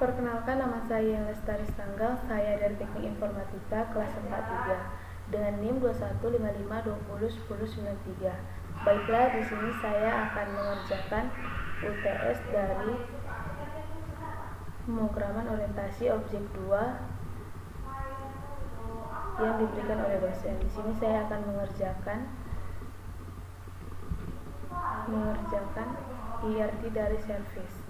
Perkenalkan, nama saya Lestari Stanggal, saya dari Teknik Informatika kelas 43 dengan NIM 2155201093. Baiklah, di sini saya akan mengerjakan UTS dari pemrograman orientasi objek 2 yang diberikan oleh dosen. Di sini saya akan mengerjakan IRT dari service.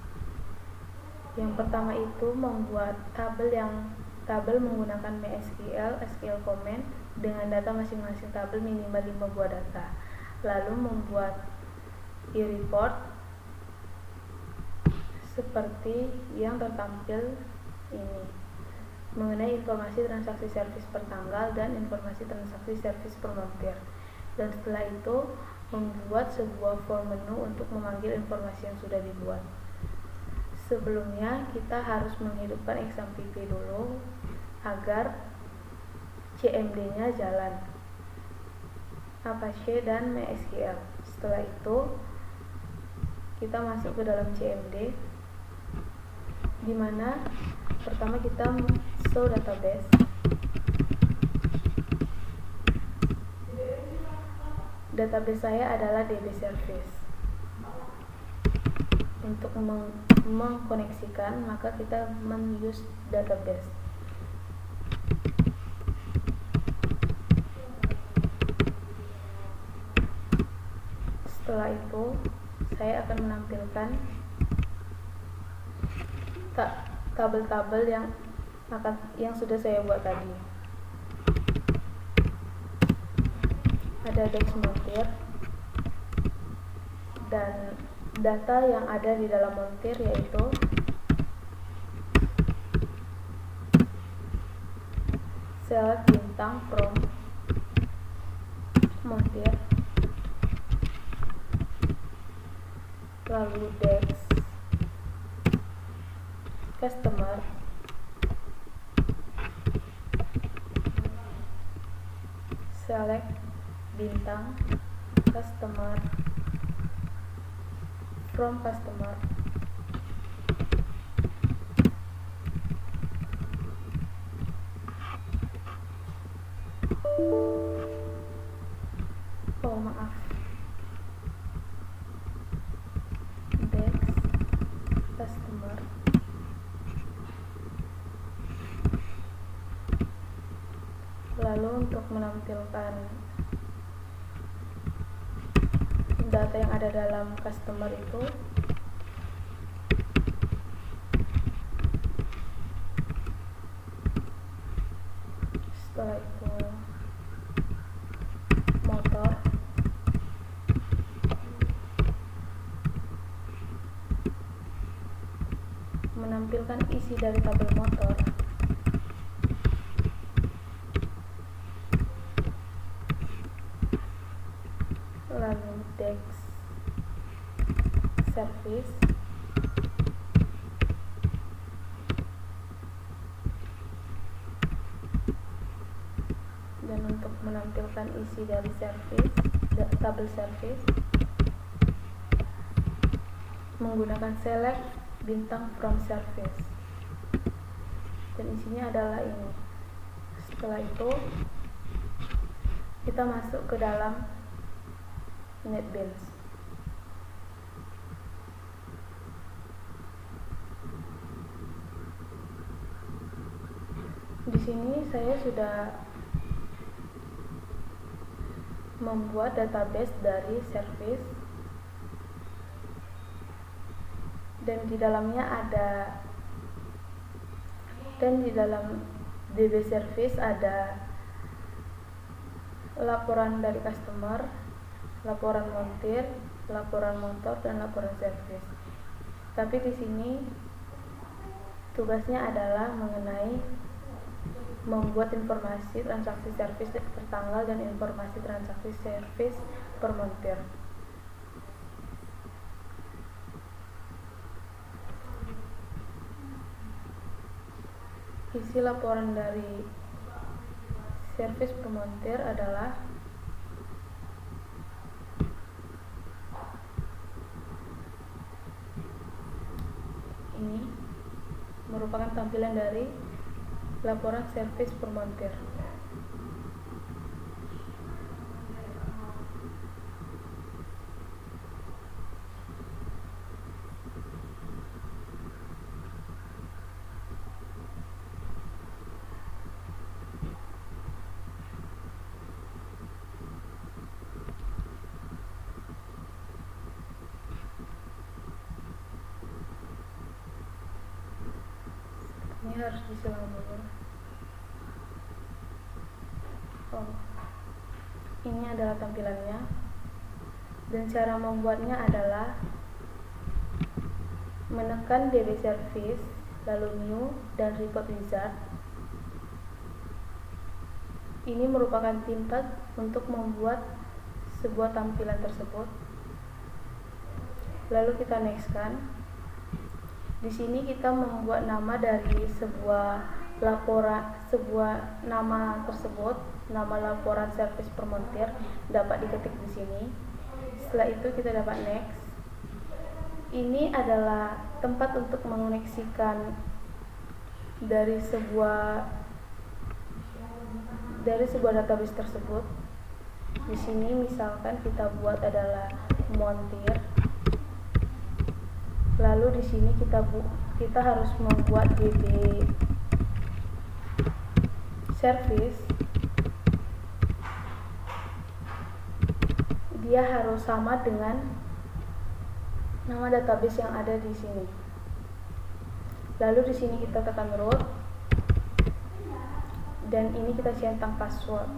Yang pertama itu membuat tabel menggunakan MySQL, SQL Command dengan data masing-masing tabel minimal 5 buah data. Lalu membuat e-report seperti yang tertampil ini, mengenai informasi transaksi servis per tanggal dan informasi transaksi servis per montir. Dan setelah itu membuat sebuah form menu untuk memanggil informasi yang sudah dibuat. Sebelumnya kita harus menghidupkan XAMPP dulu agar CMD-nya jalan, Apache dan MySQL. Setelah itu kita masuk ke dalam CMD, di mana pertama kita show database. Database saya adalah DB Service. Untuk mengkoneksikan, maka kita men-use database. Setelah itu saya akan menampilkan tabel-tabel yang sudah saya buat tadi. Ada DEX montir dan data yang ada di dalam montir yaitu select bintang from montir, lalu DEX customer, select bintang customer from customer, DEX customer, lalu untuk menampilkan data yang ada dalam customer itu setelah itu motor, menampilkan isi dari tabel motor, lalu DEX service, dan untuk menampilkan isi dari tabel service menggunakan select bintang from service, dan isinya adalah ini. Setelah itu kita masuk ke dalam NetBeans. Di sini saya sudah membuat database dari service, dan di dalam DB service ada laporan dari customer, laporan montir, laporan motor, dan laporan service. Tapi di sini tugasnya adalah mengenai membuat informasi transaksi servis per tanggal dan informasi transaksi servis per montir. Isi laporan dari servis per montir adalah ini merupakan tampilan dari laporan servis per montir. Ini harus disilang dulu. Ini adalah tampilannya, dan cara membuatnya adalah menekan DB Service, lalu New dan Report Wizard. Ini merupakan template untuk membuat sebuah tampilan tersebut. Lalu kita nextkan. Di sini kita membuat nama dari sebuah laporan, sebuah nama tersebut, nama laporan servis per montir dapat diketik di sini. Setelah itu kita dapat next. Ini adalah tempat untuk mengoneksikan dari sebuah database tersebut. Di sini misalkan kita buat adalah montir. Lalu di sini kita harus membuat DB service. Dia harus sama dengan nama database yang ada di sini. Lalu di sini kita tekan root, dan ini kita centang password,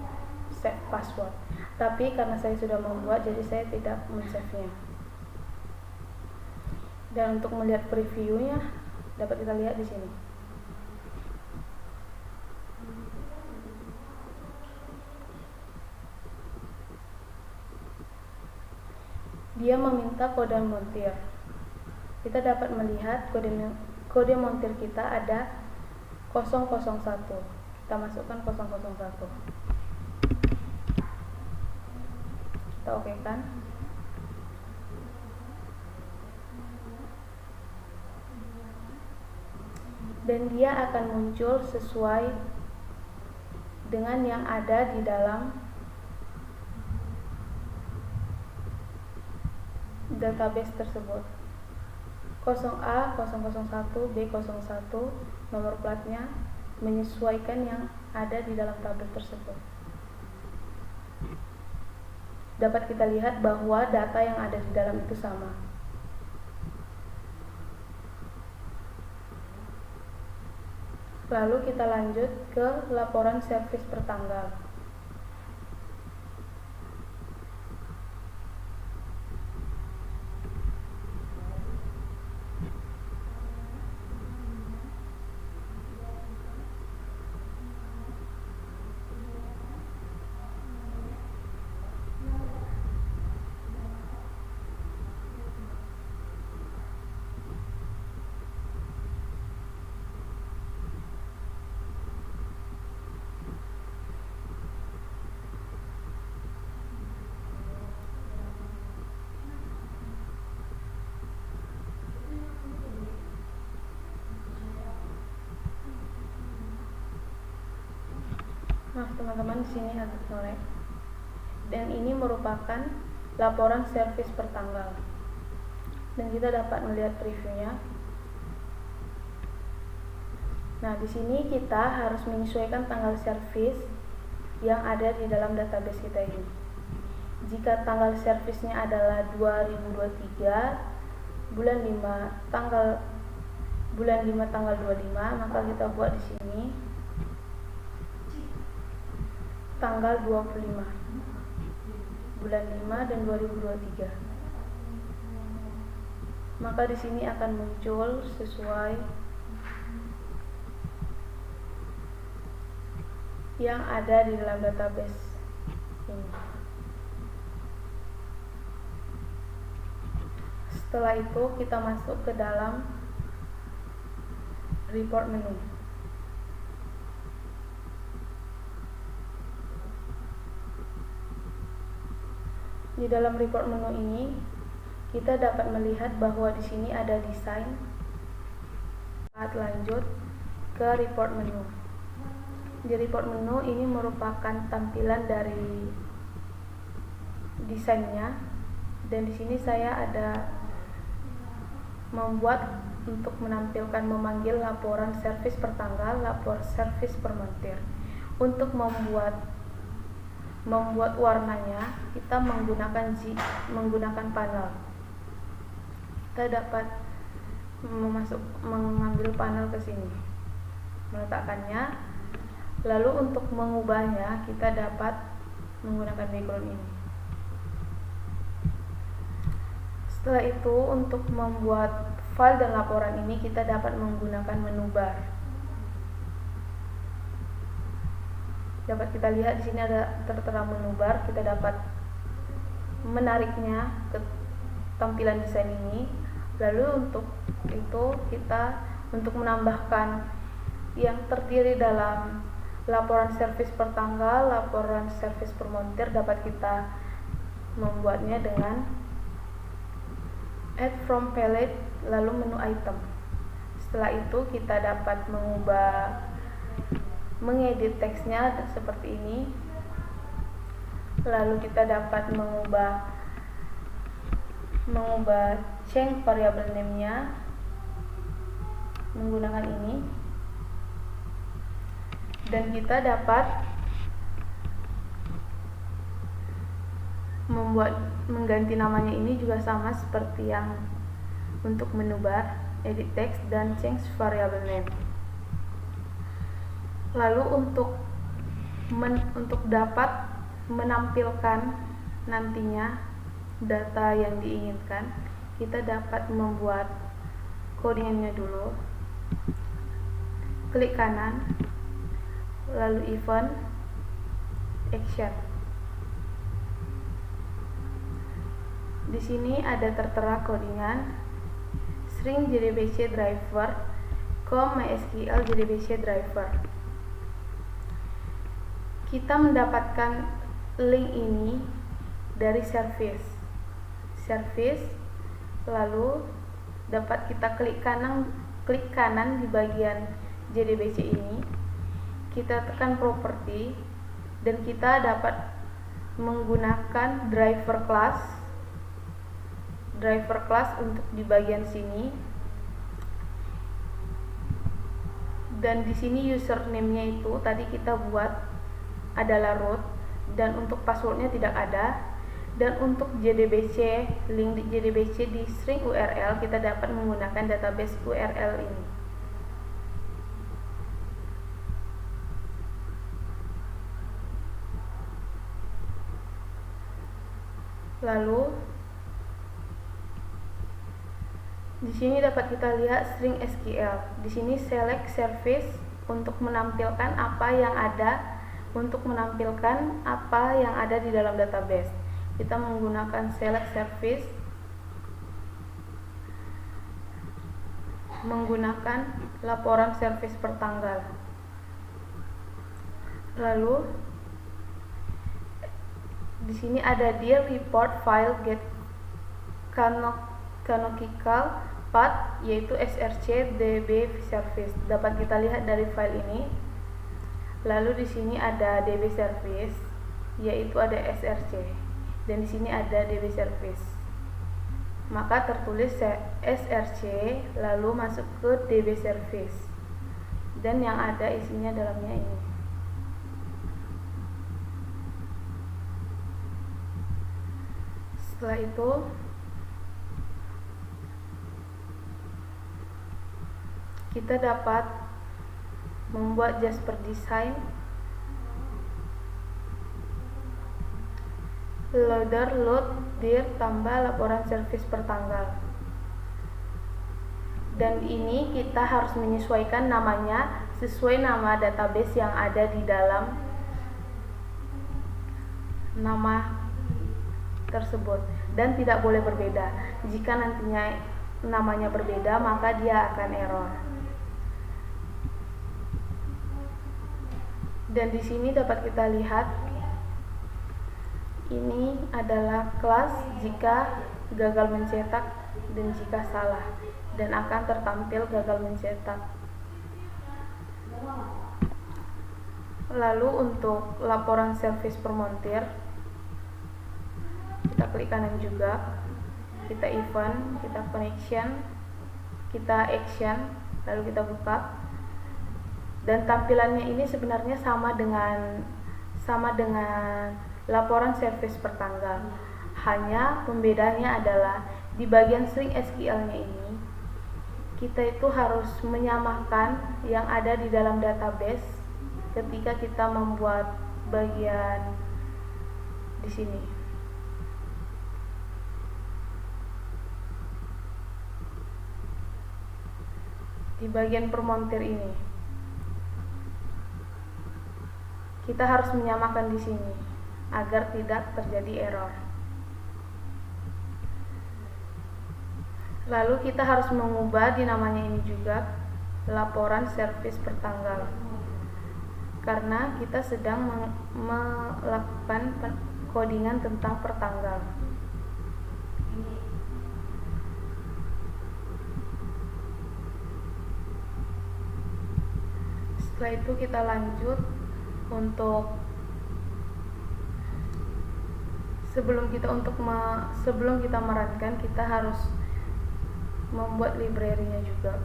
set password. Tapi karena saya sudah membuat, jadi saya tidak men-save-nya. Dan untuk melihat previewnya dapat kita lihat di sini. Dia meminta kode montir. Kita dapat melihat kode montir kita ada 001. Kita masukkan 001. Kita oke kan? Dan dia akan muncul sesuai dengan yang ada di dalam database tersebut. 0A, 001, B01, nomor platnya menyesuaikan yang ada di dalam tabel tersebut. Dapat kita lihat bahwa data yang ada di dalam itu sama. Lalu kita lanjut ke laporan servis per tanggal. Nah, teman-teman, di sini ada nolak. Dan ini merupakan laporan servis per tanggal. Dan kita dapat melihat previewnya. Nah, di sini kita harus menyesuaikan tanggal servis yang ada di dalam database kita ini. Jika tanggal servisnya adalah 2023 bulan 5 tanggal 25, maka kita buat di sini tanggal 25 bulan 5 dan 2023. Maka di sini akan muncul sesuai yang ada di dalam database ini. Setelah itu kita masuk ke dalam report menu. Di dalam report menu ini kita dapat melihat bahwa di sini ada desain Lanjut ke report menu. Di report menu ini merupakan tampilan dari desainnya, dan di sini saya ada membuat untuk menampilkan memanggil laporan servis per tanggal, lapor servis per montir. Untuk membuat warnanya kita menggunakan panel. Kita dapat mengambil panel ke sini, meletakkannya. Lalu untuk mengubahnya kita dapat menggunakan background ini. Setelah itu untuk membuat file dan laporan ini kita dapat menggunakan menu bar. Dapat kita lihat di sini ada tertera menu bar. Kita dapat menariknya ke tampilan desain ini. Lalu untuk itu kita untuk menambahkan yang terdiri dalam laporan servis per tanggal, laporan servis per montir, dapat kita membuatnya dengan add from palette lalu menu item. Setelah itu kita dapat mengedit teksnya seperti ini. Lalu kita dapat mengubah change variable name-nya menggunakan ini, dan kita dapat mengganti namanya ini juga sama seperti yang untuk menu bar, edit text, dan change variable name. Lalu untuk dapat menampilkan nantinya data yang diinginkan, kita dapat membuat codingannya dulu. Klik kanan, lalu event, action. Di sini ada tertera codingan string JDBC driver, MySQL JDBC driver. Kita mendapatkan link ini dari service, lalu dapat kita klik kanan di bagian JDBC ini. Kita tekan property dan kita dapat menggunakan driver class untuk di bagian sini, dan di sini username-nya itu tadi kita buat adalah root, dan untuk passwordnya tidak ada. Dan untuk JDBC, link di JDBC di string URL kita dapat menggunakan database URL ini. Lalu di sini dapat kita lihat string SQL. Di sini select service untuk menampilkan apa yang ada di dalam database. Kita menggunakan select service menggunakan laporan service per tanggal. Lalu di sini ada dir report file get canonical path, yaitu src db service. Dapat kita lihat dari file ini. Lalu di sini ada db service, yaitu ada src, dan di sini ada db service. Maka tertulis src lalu masuk ke db service, dan yang ada isinya dalamnya ini. Setelah itu kita dapat membuat Jasper design, loader, load, dir, tambah laporan service per tanggal. Dan ini kita harus menyesuaikan namanya sesuai nama database yang ada di dalam nama tersebut, dan tidak boleh berbeda. Jika nantinya namanya berbeda, maka dia akan error. Dan di sini dapat kita lihat ini adalah kelas jika gagal mencetak dan jika salah, dan akan tertampil gagal mencetak. Lalu untuk laporan servis per montir, kita klik kanan juga, kita event, kita connection, kita action, lalu kita buka. Dan tampilannya ini sebenarnya sama dengan laporan servis per tanggal. Hanya pembedanya adalah di bagian string SQL-nya ini kita itu harus menyamakan yang ada di dalam database ketika kita membuat bagian di sini. Di bagian per montir ini kita harus menyamakan di sini agar tidak terjadi error. Lalu kita harus mengubah di namanya ini juga laporan servis per tanggal, karena kita sedang melakukan codingan tentang per tanggal. Setelah itu kita lanjut untuk sebelum kita merankan, kita harus membuat library-nya juga.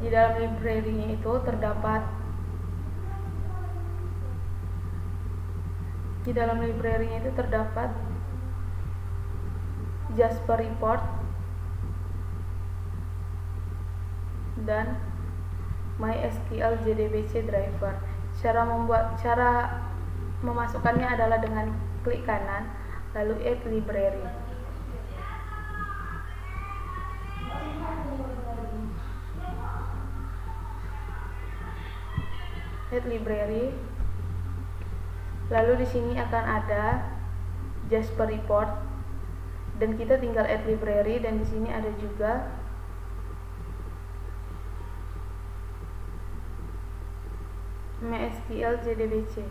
Di dalam library-nya itu terdapat Jasper Report dan MySQL JDBC driver. Cara memasukkannya adalah dengan klik kanan lalu add library. Lalu di sini akan ada Jasper Report dan kita tinggal add library, dan di sini ada juga MySQL JDBC.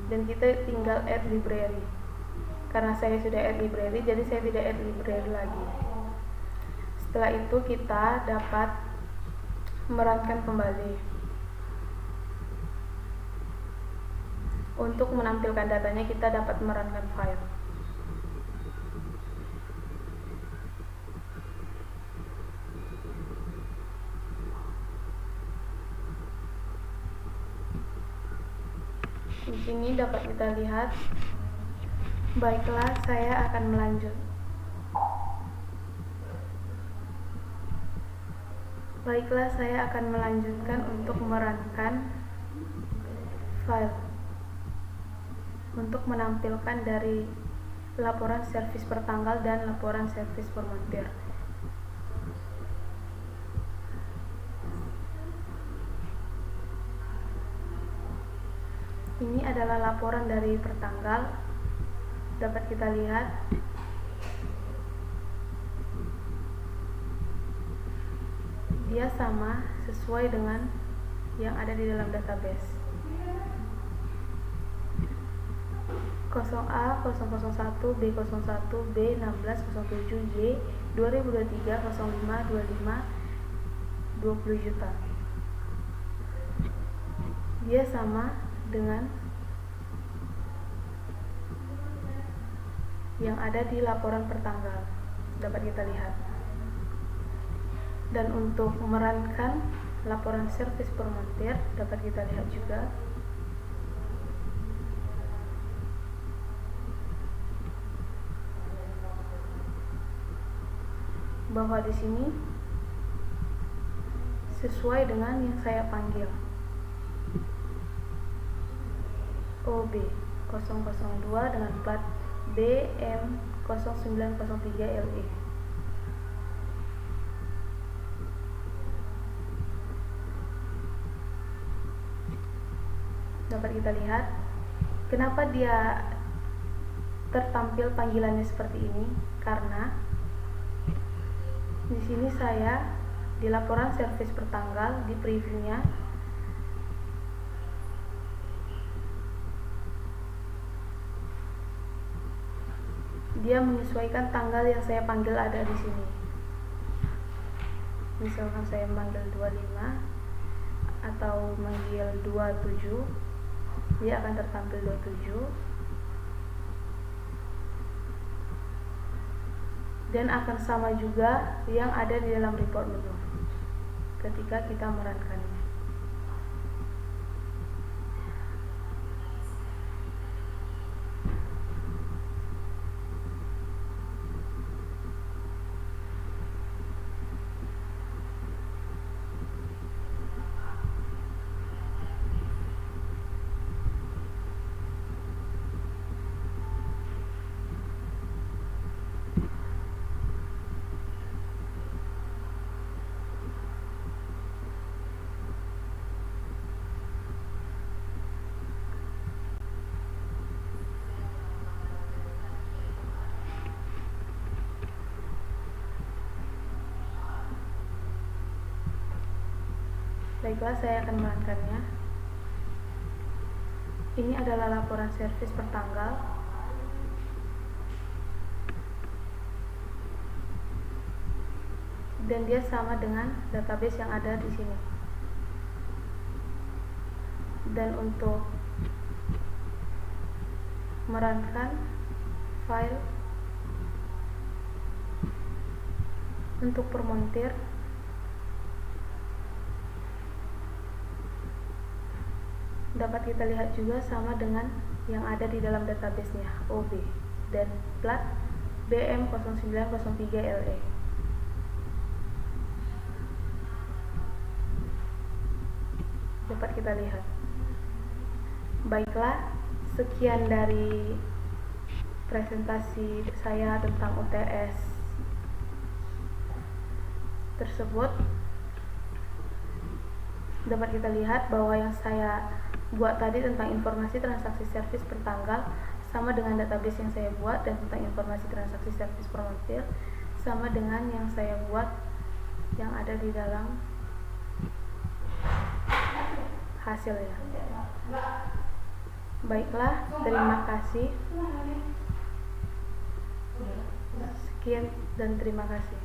Dan kita tinggal add library. Karena saya sudah add library, jadi saya tidak add library lagi. Setelah itu kita dapat merankan kembali. Untuk menampilkan datanya kita dapat merankan file. Di sini dapat kita lihat, baiklah saya akan melanjutkan untuk merankan file untuk menampilkan dari laporan servis per tanggal dan laporan servis per montir. Ini adalah laporan dari per tanggal, dapat kita lihat dia sama sesuai dengan yang ada di dalam database. 0A 001 B01 B16 07 Y 2023 05 25 20 juta. Dia sama dengan yang ada di laporan per tanggal, dapat kita lihat. Dan untuk merankan laporan servis per montir dapat kita lihat juga bahwa di sini sesuai dengan yang saya panggil, OB 002 dengan plat BM 0903 LE. dapat kita lihat kenapa dia tertampil panggilannya seperti ini, karena di sini saya di laporan servis pertanggal di previewnya dia menyesuaikan tanggal yang saya panggil ada di sini. Misalkan saya manggil 25 atau manggil 27, dia akan tertampil 27 dan akan sama juga yang ada di dalam report menu ketika kita merankannya. Baiklah, saya akan melanjutkannya. Ini adalah laporan servis pertanggal. Dan dia sama dengan database yang ada di sini. Dan untuk merankan file untuk permontir, dapat kita lihat juga sama dengan yang ada di dalam database-nya, OB dan plat BM0903LE. Dapat kita lihat. Baiklah, sekian dari presentasi saya tentang UTS tersebut. Dapat kita lihat bahwa yang saya buat tadi tentang informasi transaksi servis pertanggal sama dengan database yang saya buat, dan tentang informasi transaksi servis permontir sama dengan yang saya buat yang ada di dalam hasilnya. Baiklah, terima kasih. Sekian dan terima kasih.